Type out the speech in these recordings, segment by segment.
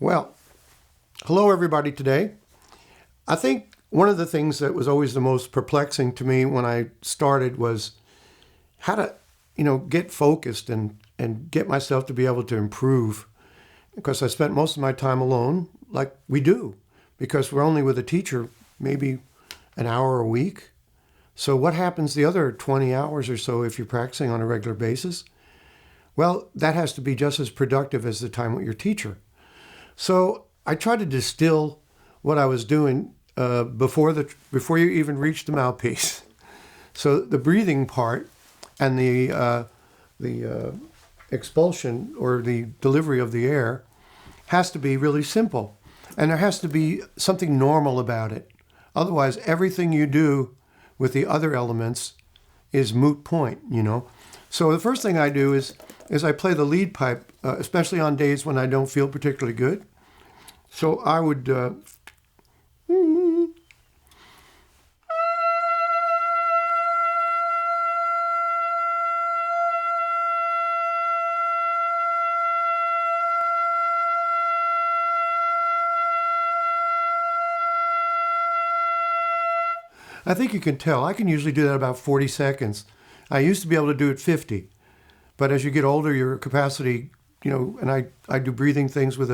Well, hello everybody today. I think one of the things that was always the most perplexing to me when I started was how to, get focused and get myself to be able to improve. Because I spent most of my time alone, like we do, because we're only with a teacher maybe an hour a week. So what happens the other 20 hours or so if you're practicing on a regular basis? Well, that has to be just as productive as the time with your teacher. So I tried to distill what I was doing before you even reach the mouthpiece. So the breathing part and the expulsion or the delivery of the air has to be really simple, and there has to be something normal about it. Otherwise, everything you do with the other elements is moot point. So the first thing I do is I play the lead pipe, especially on days when I don't feel particularly good. So I would I think you can tell. I can usually do that about 40 seconds. I used to be able to do it 50. But as you get older, your capacity, and I do breathing things with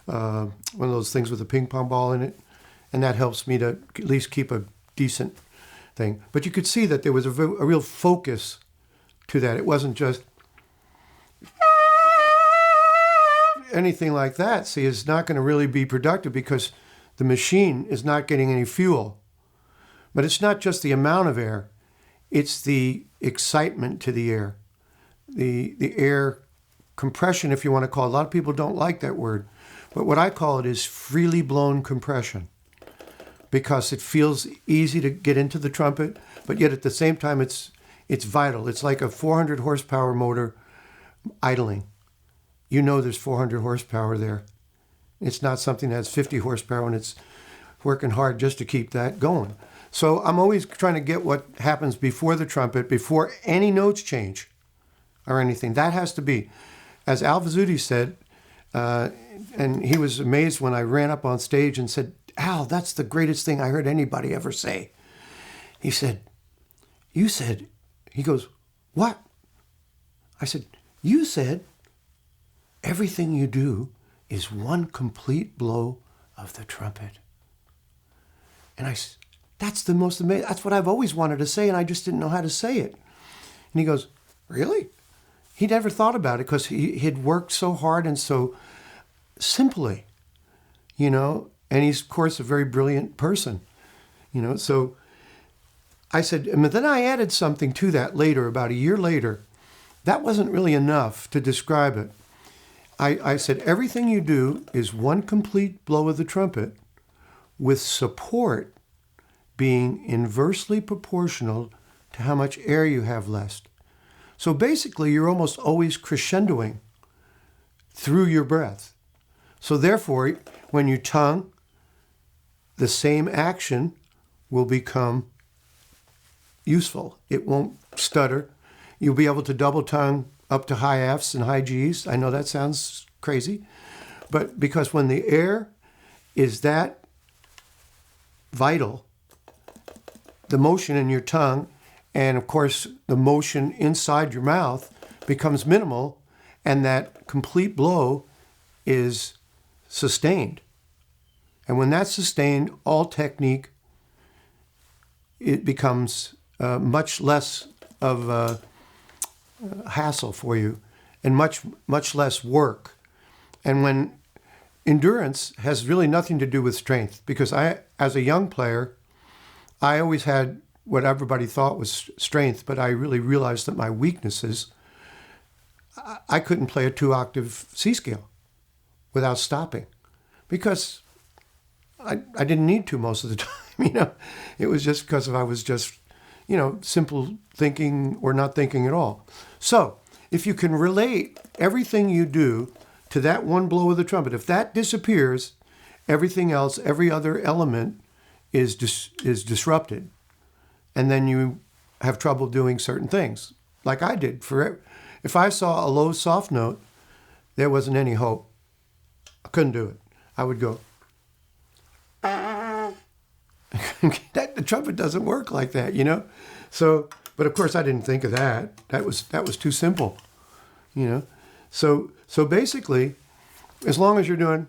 one of those things with a ping pong ball in it, and that helps me to at least keep a decent thing. But you could see that there was a real focus to that. It wasn't just anything like that. See, it's not going to really be productive because the machine is not getting any fuel. But it's not just the amount of air, it's the excitement to the air, the air compression, if you want to call it. A lot of people don't like that word, but what I call it is freely blown compression, because it feels easy to get into the trumpet, but yet at the same time it's vital. It's like a 400 horsepower motor idling. There's 400 horsepower there. It's not something that has 50 horsepower and it's working hard just to keep that going. So I'm always trying to get what happens before the trumpet, before any notes change or anything. That has to be. As Al Vizzuti said, and he was amazed when I ran up on stage and said, "Al, that's the greatest thing I heard anybody ever say." He said, "You said," he goes, "What?" I said, "You said everything you do is one complete blow of the trumpet." And that's the most amazing, that's what I've always wanted to say, and I just didn't know how to say it. And he goes, "Really?" He never thought about it because he'd worked so hard and so simply, and he's, of course, a very brilliant person, So I said, and then I added something to that later, about a year later. That wasn't really enough to describe it. I said, everything you do is one complete blow of the trumpet with support being inversely proportional to how much air you have left. So basically, you're almost always crescendoing through your breath. So therefore, when you tongue, the same action will become useful. It won't stutter. You'll be able to double tongue up to high Fs and high Gs. I know that sounds crazy, but because when the air is that vital, the motion in your tongue and, of course, the motion inside your mouth becomes minimal, and that complete blow is sustained. And when that's sustained, all technique, it becomes much less of a hassle for you and much less work. And when endurance has really nothing to do with strength, because as a young player, I always had what everybody thought was strength, but I really realized that my weaknesses, I couldn't play a 2-octave C scale without stopping, because I didn't need to most of the time, It was just because I was just, simple thinking or not thinking at all. So if you can relate everything you do to that one blow of the trumpet, if that disappears, everything else, every other element is disrupted. And then you have trouble doing certain things, like I did. If I saw a low soft note, there wasn't any hope. I couldn't do it. I would go. The trumpet doesn't work like that, you know? So, but of course I didn't think of that. That was too simple, you know? So basically, as long as you're doing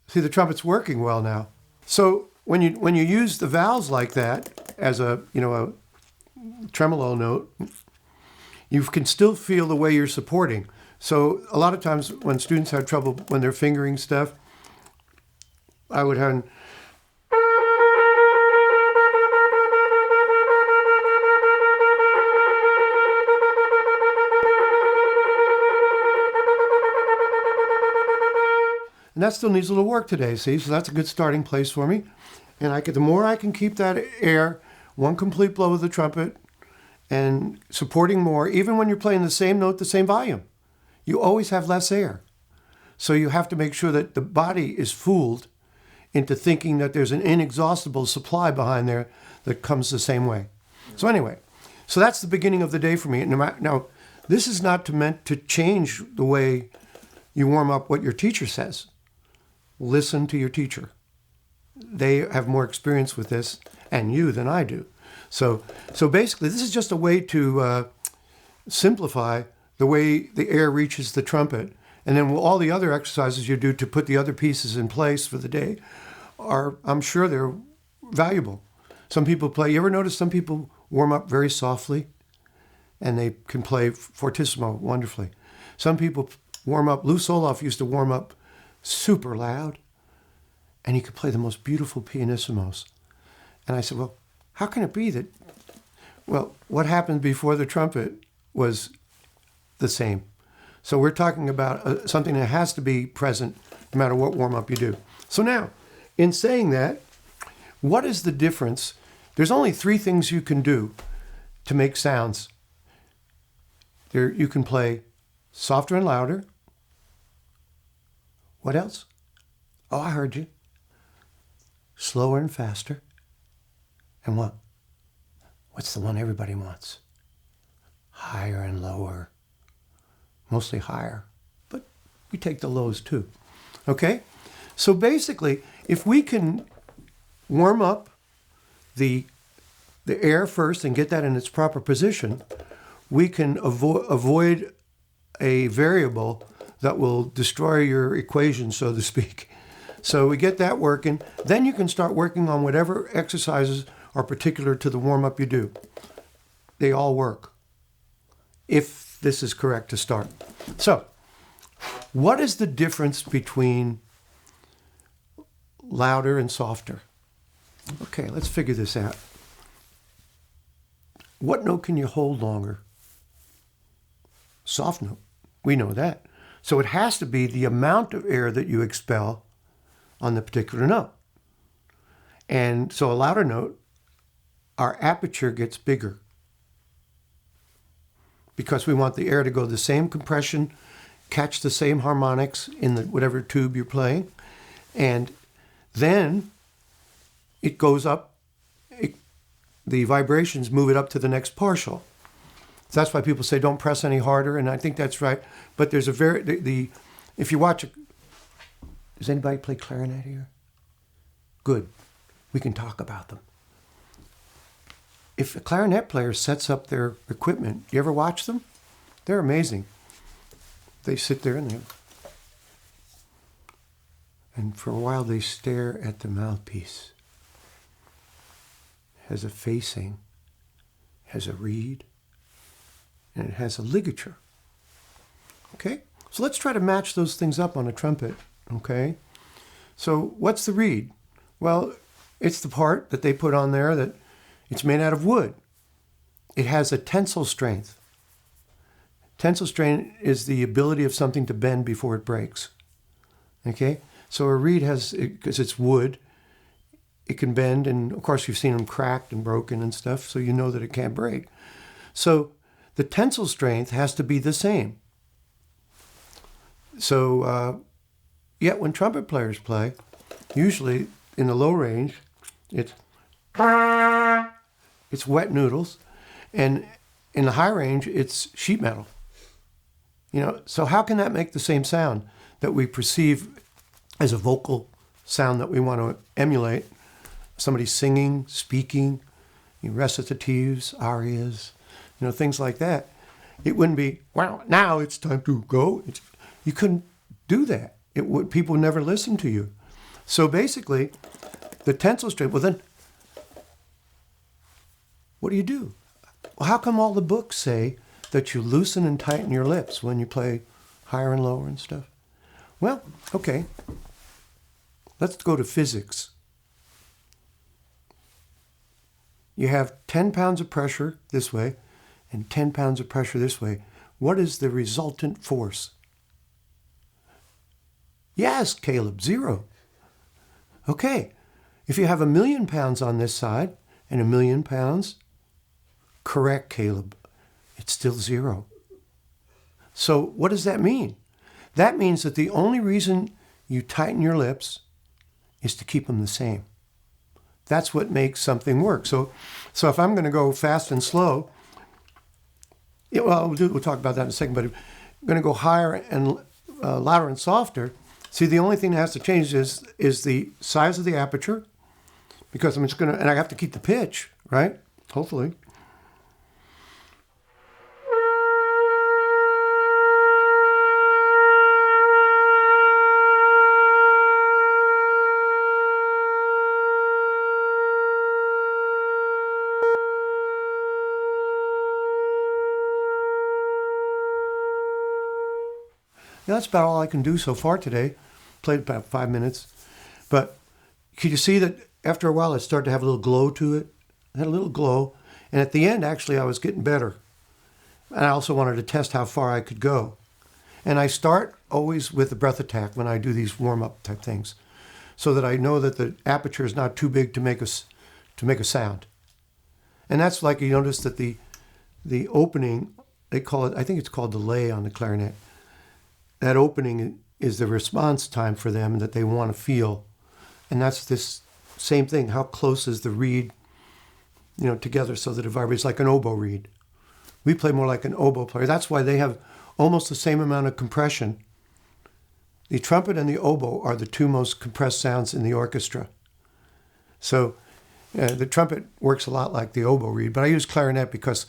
see, the trumpet's working well now. So when you use the valves like that as a tremolo note, you can still feel the way you're supporting. So a lot of times when students have trouble when they're fingering stuff, I would have. And that still needs a little work today, see? So that's a good starting place for me. And the more I can keep that air, one complete blow of the trumpet, and supporting more, even when you're playing the same note, the same volume, you always have less air. So you have to make sure that the body is fooled into thinking that there's an inexhaustible supply behind there that comes the same way. So anyway, so that's the beginning of the day for me. Now, this is not meant to change the way you warm up what your teacher says. Listen to your teacher. They have more experience with this and you than I do. So basically, this is just a way to simplify the way the air reaches the trumpet. And then all the other exercises you do to put the other pieces in place for the day I'm sure they're valuable. Some people play, you ever notice some people warm up very softly and they can play fortissimo wonderfully. Some people warm up, Lou Soloff used to warm up super loud and he could play the most beautiful pianissimos. And I said, well, how can it be that, well, what happened before the trumpet was the same. So we're talking about something that has to be present no matter what warm-up you do. So now, in saying that, what is the difference? There's only 3 things you can do to make sounds. You can play softer and louder. What else? Oh, I heard you. Slower and faster. And what? What's the one everybody wants? Higher and lower. Mostly higher, but we take the lows too. Okay? So basically, if we can warm up the air first and get that in its proper position, we can avoid a variable that will destroy your equation, so to speak. So we get that working. Then you can start working on whatever exercises are particular to the warm-up you do. They all work, if this is correct to start. So, what is the difference between louder and softer? Okay, let's figure this out. What note can you hold longer? Soft note. We know that. So it has to be the amount of air that you expel on the particular note. And so a louder note, our aperture gets bigger because we want the air to go the same compression, catch the same harmonics in whatever tube you're playing, and then it goes up, the vibrations move it up to the next partial. So that's why people say don't press any harder, and I think that's right. But there's if you watch, does anybody play clarinet here? Good. We can talk about them. If a clarinet player sets up their equipment, you ever watch them? They're amazing. They sit there and for a while they stare at the mouthpiece. It has a facing, has a reed, and it has a ligature. Okay? So let's try to match those things up on a trumpet. Okay? So what's the reed? Well, it's the part that they put on there that it's made out of wood. It has a tensile strength. Tensile strength is the ability of something to bend before it breaks. Okay? So a reed has, because it's wood, it can bend, and of course you've seen them cracked and broken and stuff, so you know that it can't break. So the tensile strength has to be the same. So yet when trumpet players play, usually in the low range, it's wet noodles. And in the high range, it's sheet metal. So how can that make the same sound that we perceive as a vocal sound that we want to emulate? Somebody singing, speaking, recitatives, arias, things like that. It wouldn't be, well, now it's time to go. You couldn't do that. People would never listen to you. So basically, the tensile strength, well then, what do? Well, how come all the books say that you loosen and tighten your lips when you play higher and lower and stuff? Well, okay. Let's go to physics. You have 10 pounds of pressure this way and 10 pounds of pressure this way. What is the resultant force? Yes, Caleb, 0. Okay, if you have 1,000,000 pounds on this side and 1,000,000 pounds, correct, Caleb, it's still 0. So what does that mean? That means that the only reason you tighten your lips is to keep them the same. That's what makes something work. So if I'm going to go fast and slow, we'll talk about that in a second, but if I'm going to go higher and louder and softer, see, the only thing that has to change is the size of the aperture, because I'm just going to, and I have to keep the pitch, right? Hopefully. That's about all I can do so far today. Played about 5 minutes. But could you see that after a while it started to have a little glow to it? It had a little glow. And at the end, actually, I was getting better. And I also wanted to test how far I could go. And I start always with the breath attack when I do these warm-up type things, so that I know that the aperture is not too big to make a sound. And that's like, you notice that the opening, they call it, I think it's called delay on the clarinet. That opening is the response time for them that they want to feel. And that's this same thing. How close is the reed, together so that it vibrates like an oboe reed? We play more like an oboe player. That's why they have almost the same amount of compression. The trumpet and the oboe are the two most compressed sounds in the orchestra. So the trumpet works a lot like the oboe reed, but I use clarinet because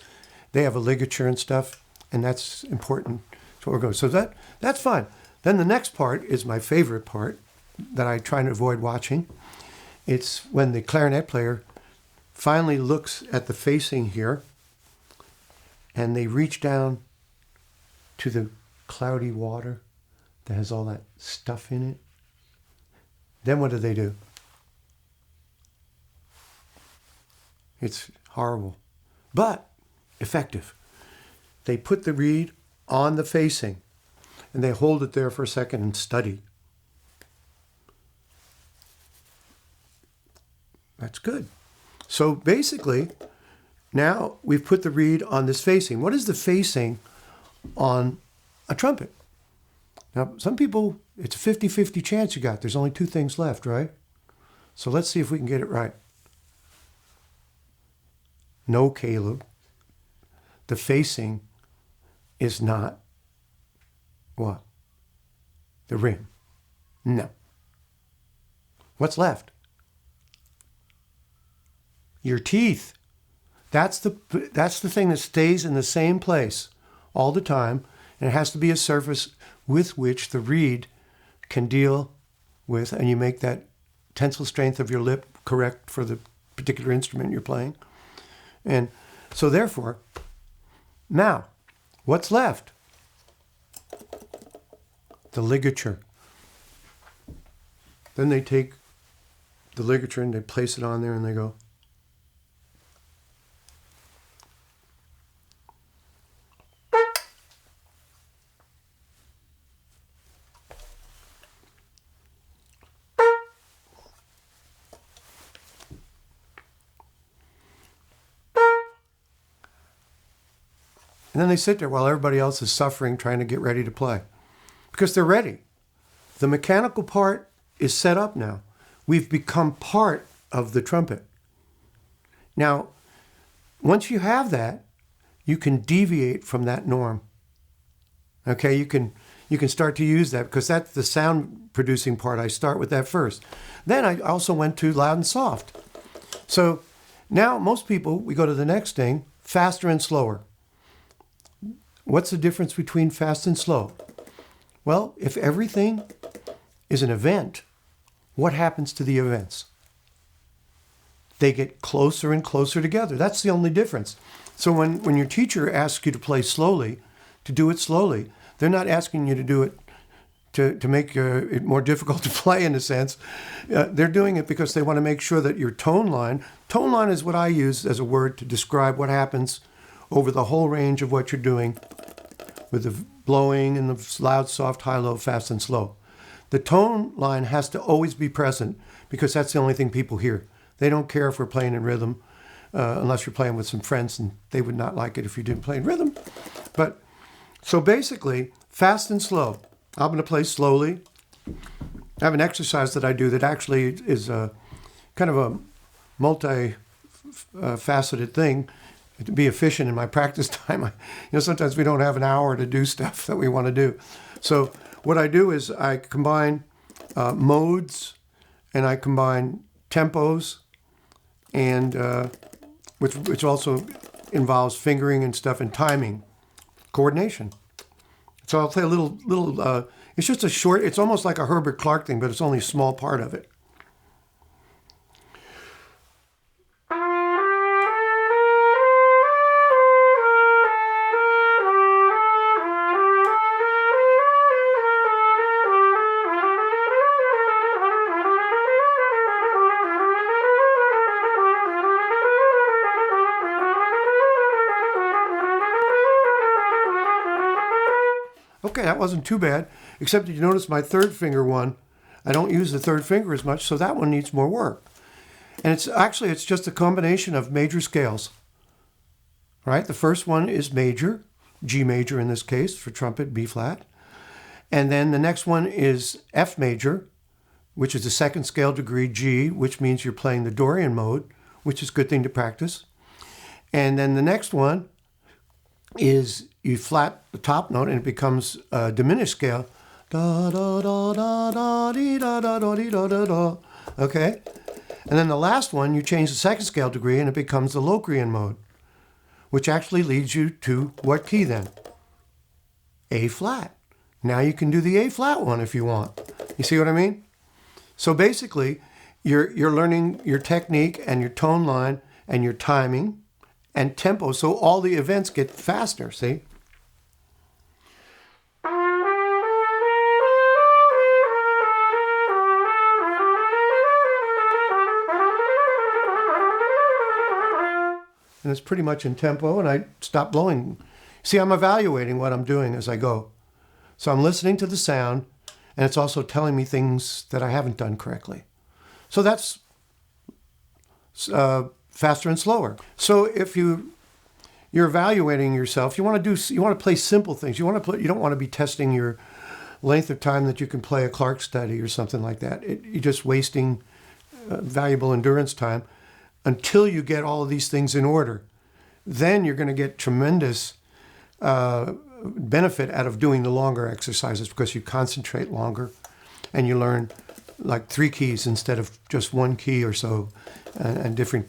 they have a ligature and stuff, and that's important. So we're going. So that's fine. Then the next part is my favorite part that I try to avoid watching. It's when the clarinet player finally looks at the facing here and they reach down to the cloudy water that has all that stuff in it. Then what do? It's horrible, but effective. They put the reed on the facing, and they hold it there for a second and study. That's good. So basically, now we've put the reed on this facing. What is the facing on a trumpet? Now, some people, it's a 50-50 chance you got. There's only 2 things left, right? So let's see if we can get it right. No, Caleb. The facing is not what? The rim. No. What's left? Your teeth. That's the thing that stays in the same place all the time, and it has to be a surface with which the reed can deal with, and you make that tensile strength of your lip correct for the particular instrument you're playing. And so therefore, now, what's left? The ligature. Then they take the ligature and they place it on there and they go. And then they sit there while everybody else is suffering, trying to get ready to play. Because they're ready. The mechanical part is set up now. We've become part of the trumpet. Now, once you have that, you can deviate from that norm. Okay, you can start to use that because that's the sound producing part. I start with that first. Then I also went to loud and soft. So now most people, we go to the next thing, faster and slower. What's the difference between fast and slow? Well, if everything is an event, what happens to the events? They get closer and closer together. That's the only difference. So when your teacher asks you to play slowly, to do it slowly, they're not asking you to do it to make it more difficult to play in a sense. They're doing it because they want to make sure that your tone line is what I use as a word to describe what happens over the whole range of what you're doing with the blowing and the loud, soft, high, low, fast, and slow. The tone line has to always be present because that's the only thing people hear. They don't care if we're playing in rhythm unless you're playing with some friends, and they would not like it if you didn't play in rhythm. But so basically, fast and slow. I'm going to play slowly. I have an exercise that I do that actually is kind of a multi-faceted thing to be efficient in my practice time. Sometimes we don't have an hour to do stuff that we want to do. So what I do is I combine modes and I combine tempos, and which also involves fingering and stuff and timing, coordination. So I'll play a little. It's just a short. It's almost like a Herbert Clark thing, but it's only a small part of it. Okay, that wasn't too bad, except that you notice my third finger one, I don't use the third finger as much, so that one needs more work. And it's just a combination of major scales. Right? The first one is major, G major in this case, for trumpet, B flat. And then the next one is F major, which is the second scale degree, G, which means you're playing the Dorian mode, which is a good thing to practice. And then the next one is you flat the top note and it becomes a diminished scale. Da da da da da dee da da da dee da da da. Okay? And then the last one, you change the second scale degree and it becomes the Locrian mode, which actually leads you to what key then? A flat. Now you can do the A flat one if you want. You see what I mean? So basically, you're learning your technique and your tone line and your timing and tempo, so all the events get faster, see? And it's pretty much in tempo, and I stop blowing. See, I'm evaluating what I'm doing as I go. So I'm listening to the sound, and it's also telling me things that I haven't done correctly. So that's faster and slower. So if you're evaluating yourself, you want to play simple things. You don't want to be testing your length of time that you can play a Clark study or something like that. You're just wasting valuable endurance time until you get all of these things in order. Then you're going to get tremendous benefit out of doing the longer exercises because you concentrate longer and you learn like 3 keys instead of just 1 key or so, and different,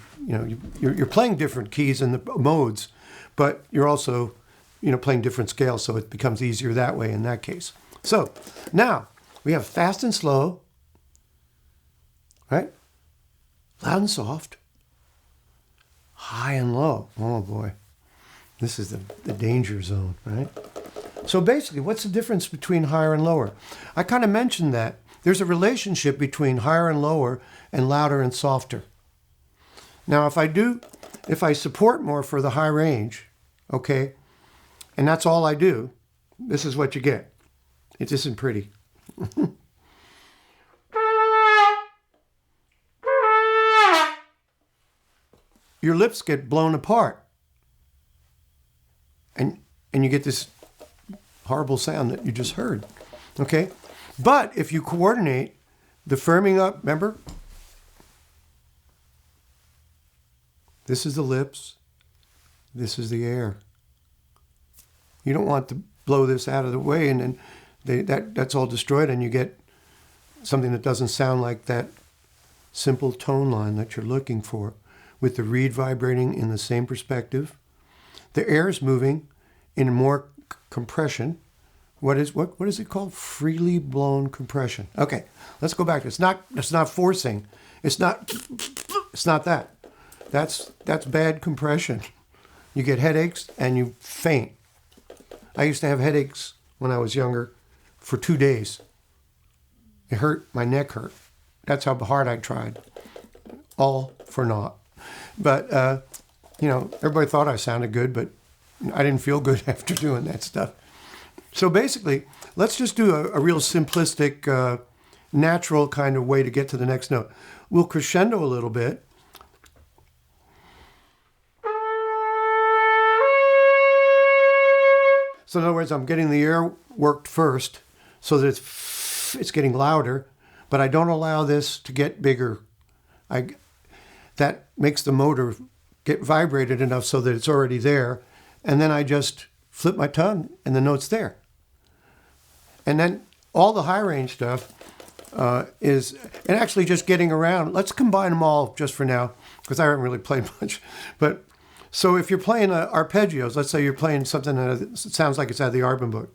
you're playing different keys in the modes, but you're also, playing different scales, so it becomes easier that way in that case. So now we have fast and slow, right? Loud and soft, high and low. Oh boy, this is the danger zone, right? So basically, what's the difference between higher and lower? I kind of mentioned that. There's a relationship between higher and lower and louder and softer. Now, if I support more for the high range, okay, and that's all I do, this is what you get. It isn't pretty. Your lips get blown apart. And you get this horrible sound that you just heard, okay? But if you coordinate the firming up, remember? This is the lips. This is the air. You don't want to blow this out of the way, and then that's all destroyed, and you get something that doesn't sound like that simple tone line that you're looking for, with the reed vibrating in the same perspective. The air is moving in more compression. What is it called? Freely blown compression. Okay, let's go back. It's not forcing. It's not that. That's bad compression. You get headaches and you faint. I used to have headaches when I was younger for 2 days. It hurt. My neck hurt. That's how hard I tried. All for naught. But, everybody thought I sounded good, but I didn't feel good after doing that stuff. So basically, let's just do a real simplistic, natural kind of way to get to the next note. We'll crescendo a little bit. So in other words, I'm getting the air worked first so that it's getting louder, but I don't allow this to get bigger. That makes the motor get vibrated enough so that it's already there, and then I just flip my tongue and the note's there. And then all the high range stuff is, and actually just getting around, let's combine them all just for now, because I haven't really played much. But so if you're playing arpeggios, let's say you're playing something that sounds like it's out of the Arbin book.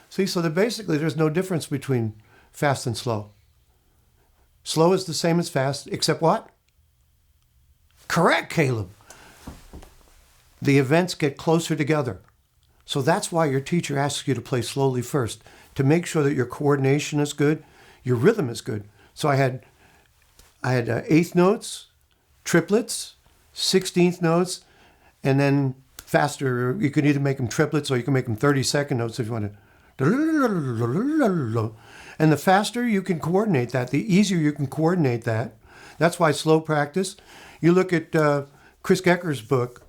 See, so that basically there's no difference between fast and slow. Slow is the same as fast, except what? Correct, Caleb. The events get closer together. So that's why your teacher asks you to play slowly first, to make sure that your coordination is good, your rhythm is good. So I had eighth notes, triplets, 16th notes, and then faster. You could either make them triplets or you can make them 30-second notes if you want to. And the faster you can coordinate that, the easier you can coordinate that. That's why slow practice. You look at Chris Gecker's book.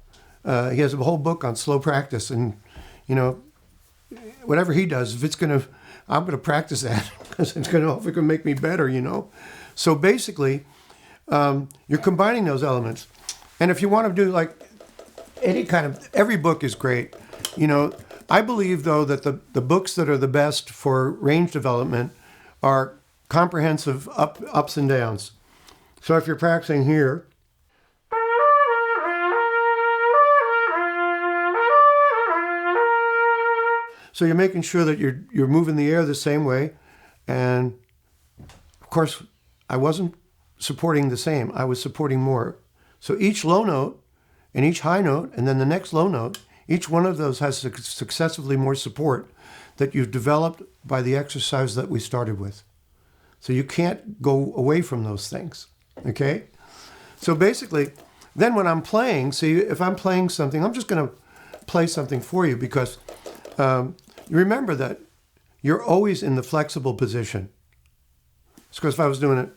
He has a whole book on slow practice, and whatever he does, I'm gonna practice that because it's gonna make me better. So basically, you're combining those elements, and if you want to do like every book is great. I believe, though, that the books that are the best for range development are comprehensive ups and downs. So if you're practicing here, so you're making sure that you're moving the air the same way. And, of course, I wasn't supporting the same. I was supporting more. So each low note and each high note and then the next low note, each one of those has successively more support that you've developed by the exercise that we started with. So you can't go away from those things, okay? So basically, then when I'm playing, see, if I'm playing something, I'm just going to play something for you because remember that you're always in the flexible position. Because if I was doing it,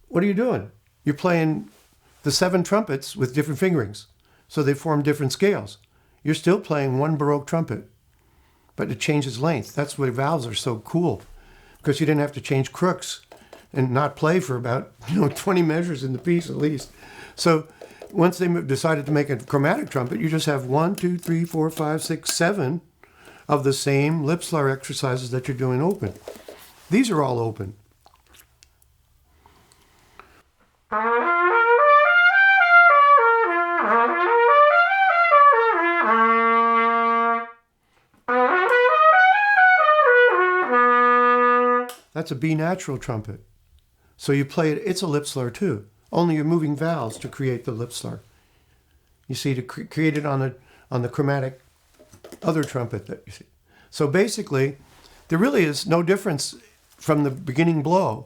what are you doing? You're playing the 7 trumpets with different fingerings. So they form different scales. You're still playing one Baroque trumpet, but it changes length. That's why valves are so cool, because you didn't have to change crooks and not play for about 20 measures in the piece at least. So once they decided to make a chromatic trumpet, you just have 1, 2, 3, 4, 5, 6, 7 of the same lip slur exercises that you're doing open. These are all open. That's a B natural trumpet. So you play it, it's a lip slur too. Only you're moving vowels to create the lip slur. You see, to create it on the chromatic other trumpet that you see. So basically, there really is no difference from the beginning blow.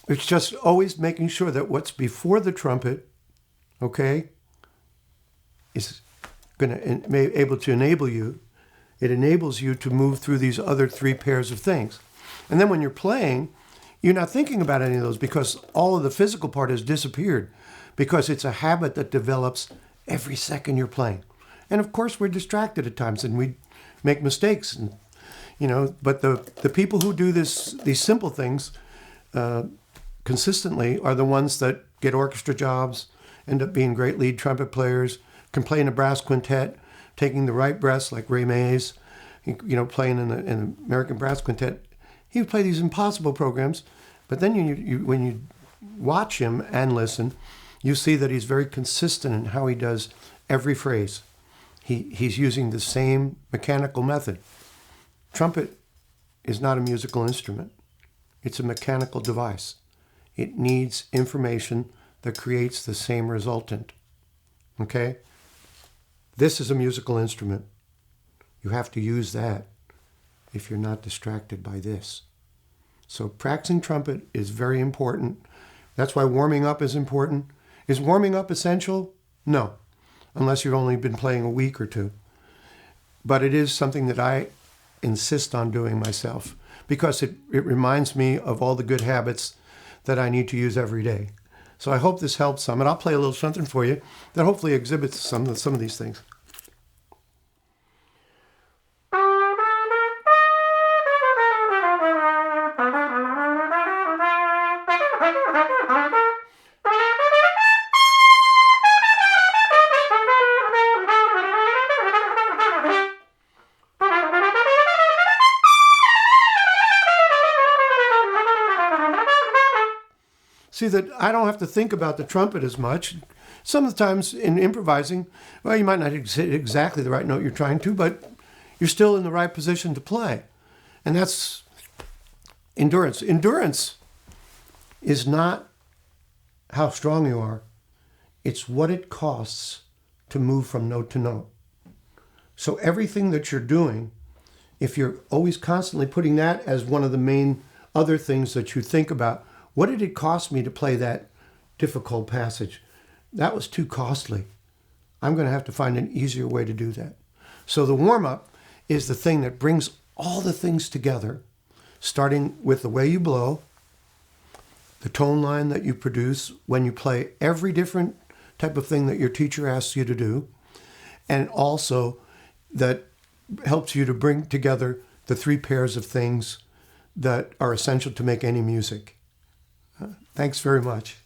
It's just always making sure that what's before the trumpet, okay, is going to be able to enable you. It enables you to move through these other three pairs of things. And then when you're playing, you're not thinking about any of those because all of the physical part has disappeared because it's a habit that develops every second you're playing. And of course, we're distracted at times and we make mistakes. And, but the people who do these simple things consistently are the ones that get orchestra jobs, end up being great lead trumpet players, can play in a brass quintet, taking the right breaths like Ray Mays, playing in the American Brass Quintet. He would play these impossible programs, but then when you watch him and listen, you see that he's very consistent in how he does every phrase. He's using the same mechanical method. Trumpet is not a musical instrument. It's a mechanical device. It needs information that creates the same resultant. Okay? This is a musical instrument. You have to use that if you're not distracted by this. So practicing trumpet is very important. That's why warming up is important. Is warming up essential? No, unless you've only been playing a week or two. But it is something that I insist on doing myself because it reminds me of all the good habits that I need to use every day. So I hope this helps some, and I'll play a little something for you that hopefully exhibits some of these things. See that I don't have to think about the trumpet as much. Sometimes in improvising, well, you might not hit exactly the right note you're trying to, but you're still in the right position to play. And that's endurance. Endurance is not how strong you are. It's what it costs to move from note to note. So everything that you're doing, if you're always constantly putting that as one of the main other things that you think about, what did it cost me to play that difficult passage? That was too costly. I'm going to have to find an easier way to do that. So the warm-up is the thing that brings all the things together, starting with the way you blow, the tone line that you produce when you play every different type of thing that your teacher asks you to do, and also that helps you to bring together the three pairs of things that are essential to make any music. Thanks very much.